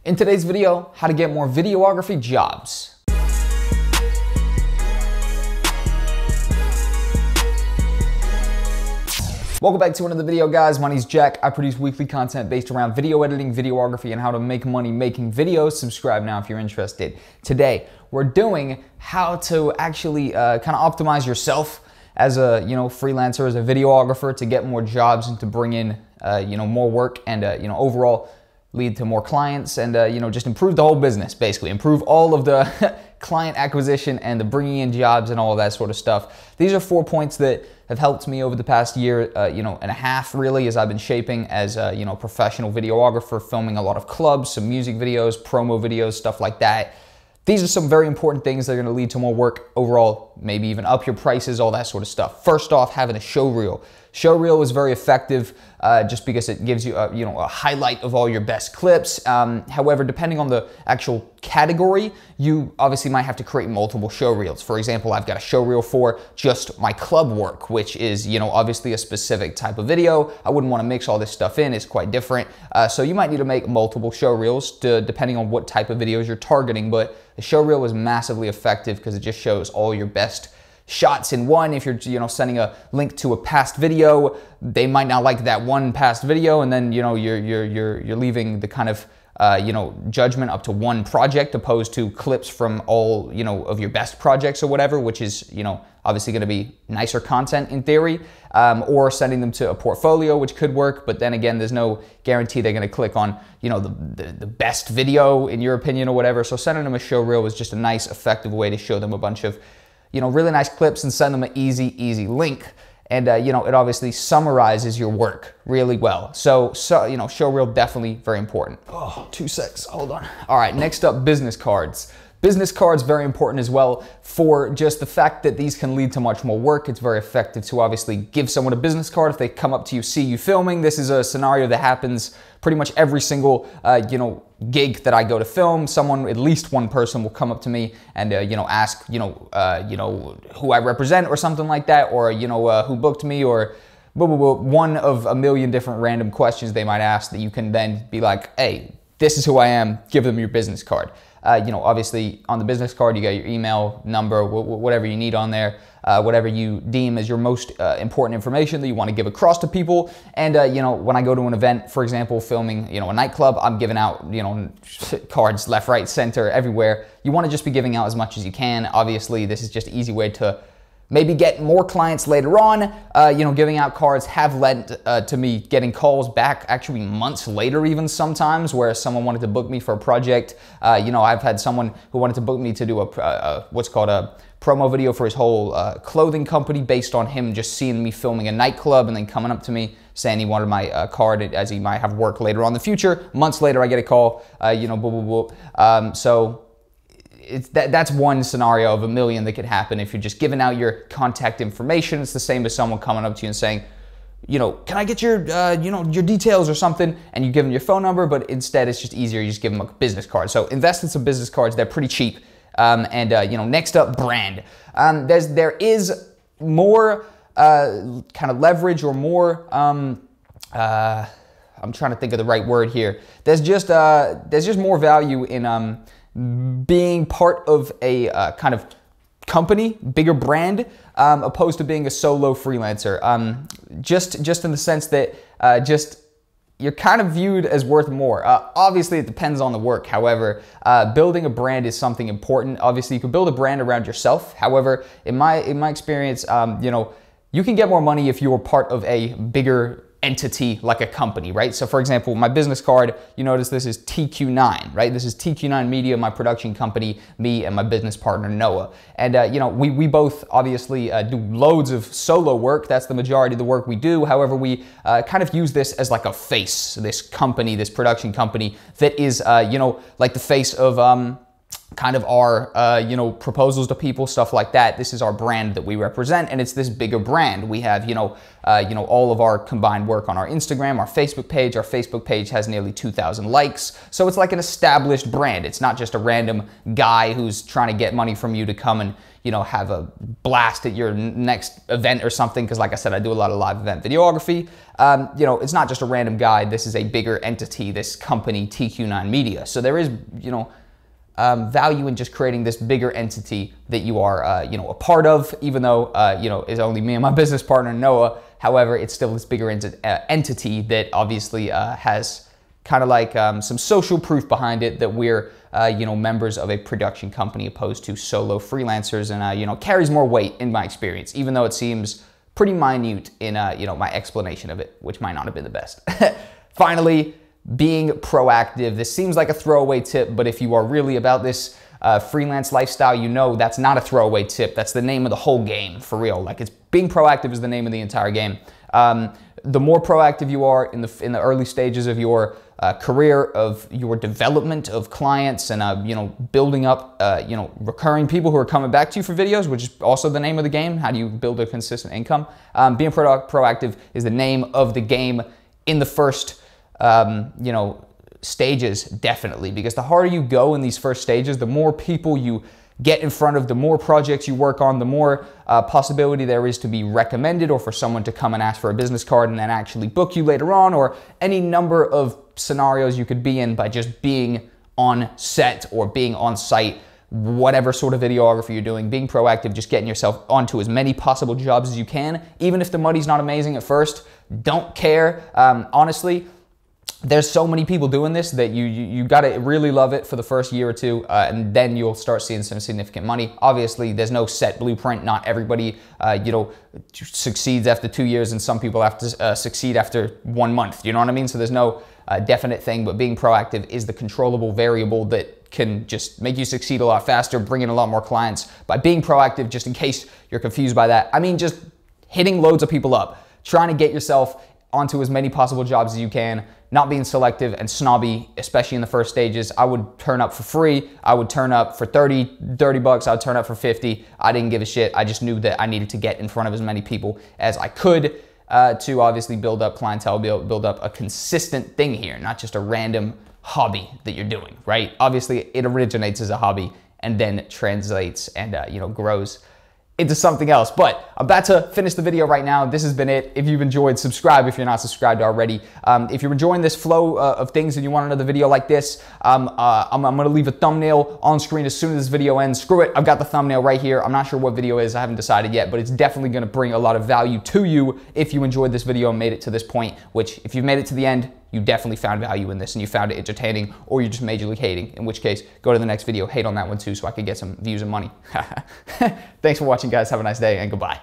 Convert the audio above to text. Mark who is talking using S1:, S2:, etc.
S1: In today's video, how to get more videography jobs. Welcome back to another video, guys. My name is Jack. I produce weekly content based around video editing, videography, and how to make money making videos. Subscribe now if you're interested. Today, we're doing how to actually kind of optimize yourself as a freelancer, as a videographer, to get more jobs and to bring in more work and overall lead to more clients and just improve the whole business, basically improve all of the client acquisition and the bringing in jobs and all of that sort of stuff. These are 4 points that have helped me over the past year and a half, really, as I've been shaping as a professional videographer, filming a lot of clubs, some music videos, promo videos, stuff like that. These are some very important things that are going to lead to more work overall, maybe even up your prices, all that sort of stuff. First off, having a show reel. Show reel is very effective just because it gives you a highlight of all your best clips. However, depending on the actual category, you obviously might have to create multiple show reels. For example, I've got a show reel for just my club work, which is obviously a specific type of video. I wouldn't want to mix all this stuff in. It's quite different. So you might need to make multiple show reels depending on what type of videos you're targeting. But the show reel is massively effective because it just shows all your best shots in one. If you're sending a link to a past video, they might not like that one past video, and then you're leaving the kind of judgment up to one project opposed to clips from all of your best projects or whatever, which is obviously going to be nicer content in theory, or sending them to a portfolio, which could work, but then again, there's no guarantee they're going to click on the best video in your opinion or whatever. So sending them a show reel is just a nice, effective way to show them a bunch of really nice clips and send them an easy link. And it obviously summarizes your work really well. So show reel, definitely very important. Oh, 2 secs, hold on. All right, next up, business cards. Business cards, very important as well, for just the fact that these can lead to much more work. It's very effective to obviously give someone a business card if they come up to you, see you filming. This is a scenario that happens pretty much every single gig that I go to film. Someone, at least one person, will come up to me and ask who I represent or something like that, or who booked me, or one of a million different random questions they might ask that you can then be like, hey, this is who I am, give them your business card. Obviously on the business card, you got your email, number, whatever you need on there, whatever you deem as your most important information that you want to give across to people. And, when I go to an event, for example, filming, a nightclub, I'm giving out, cards left, right, center, everywhere. You want to just be giving out as much as you can. Obviously, this is just an easy way to maybe get more clients later on. Giving out cards have led to me getting calls back actually months later even sometimes, where someone wanted to book me for a project. I've had someone who wanted to book me to do what's called a promo video for his whole clothing company based on him just seeing me filming a nightclub and then coming up to me saying he wanted my card as he might have work later on in the future. Months later, I get a call, so that's one scenario of a million that could happen if you're just giving out your contact information. It's the same as someone coming up to you and saying, can I get your, your details or something? And you give them your phone number, but instead it's just easier. You just give them a business card. So invest in some business cards. They're pretty cheap. Next up, brand. There is more kind of leverage or more, I'm trying to think of the right word here. There's just more value in, being part of a kind of company, bigger brand, opposed to being a solo freelancer. Just in the sense that you're kind of viewed as worth more. Obviously, it depends on the work. However, building a brand is something important. Obviously, you can build a brand around yourself. However, in my experience, you can get more money if you're part of a bigger entity like a company, right? So for example, my business card, you notice this is TQ9, right? This is TQ9 Media, my production company, me and my business partner, Noah. And we both obviously do loads of solo work. That's the majority of the work we do. However, we kind of use this as like a face, this company, this production company that is, like the face of, kind of our, proposals to people, stuff like that. This is our brand that we represent, and it's this bigger brand. We have, all of our combined work on our Instagram, our Facebook page. Our Facebook page has nearly 2,000 likes. So it's like an established brand. It's not just a random guy who's trying to get money from you to come and, you know, have a blast at your next event or something, because like I said, I do a lot of live event videography. You know, it's not just a random guy. This is a bigger entity, this company, TQ9 Media. So there is, you know, value in just creating this bigger entity that you are, you know, a part of, even though, you know, it's only me and my business partner, Noah. However, it's still this bigger entity that obviously has kind of like some social proof behind it that we're, you know, members of a production company opposed to solo freelancers, and, you know, carries more weight in my experience, even though it seems pretty minute in, you know, my explanation of it, which might not have been the best. Finally, being proactive. This seems like a throwaway tip, but if you are really about this freelance lifestyle, you know that's not a throwaway tip. That's the name of the whole game, for real. Like, it's being proactive is the name of the entire game. The more proactive you are in the early stages of your career, of your development of clients, and you know, building up you know, recurring people who are coming back to you for videos, which is also the name of the game. How do you build a consistent income? Being proactive is the name of the game in the first you know, stages, definitely, because the harder you go in these first stages, the more people you get in front of, the more projects you work on, the more possibility there is to be recommended, or for someone to come and ask for a business card and then actually book you later on, or any number of scenarios you could be in by just being on set or being on site. Whatever sort of videography you're doing, being proactive, just getting yourself onto as many possible jobs as you can, even if the money's not amazing at first. Don't care. Honestly, there's so many people doing this that you gotta really love it for the first year or two, and then you'll start seeing some significant money. Obviously, there's no set blueprint. Not everybody, you know, succeeds after 2 years, and some people have to succeed after 1 month. You know what I mean? So there's no definite thing, but being proactive is the controllable variable that can just make you succeed a lot faster, bring in a lot more clients by being proactive. Just in case you're confused by that, I mean, just hitting loads of people up, trying to get yourself onto as many possible jobs as you can, not being selective and snobby, especially in the first stages. I would turn up for free. I would turn up for 30 bucks. I would turn up for 50. I didn't give a shit. I just knew that I needed to get in front of as many people as I could to obviously build up clientele, build up a consistent thing here, not just a random hobby that you're doing, right? Obviously, it originates as a hobby and then translates and, you know, grows into something else. But I'm about to finish the video right now. This has been it. If you've enjoyed, subscribe if you're not subscribed already. If you're enjoying this flow of things and you want another video like this, I'm gonna leave a thumbnail on screen as soon as this video ends. Screw it, I've got the thumbnail right here. I'm not sure what video it is, I haven't decided yet, but it's definitely gonna bring a lot of value to you if you enjoyed this video and made it to this point, which if you've made it to the end, you definitely found value in this and you found it entertaining, or you're just majorly hating, in which case, go to the next video, hate on that one too, so I could get some views and money. Thanks for watching, guys. Have a nice day and goodbye.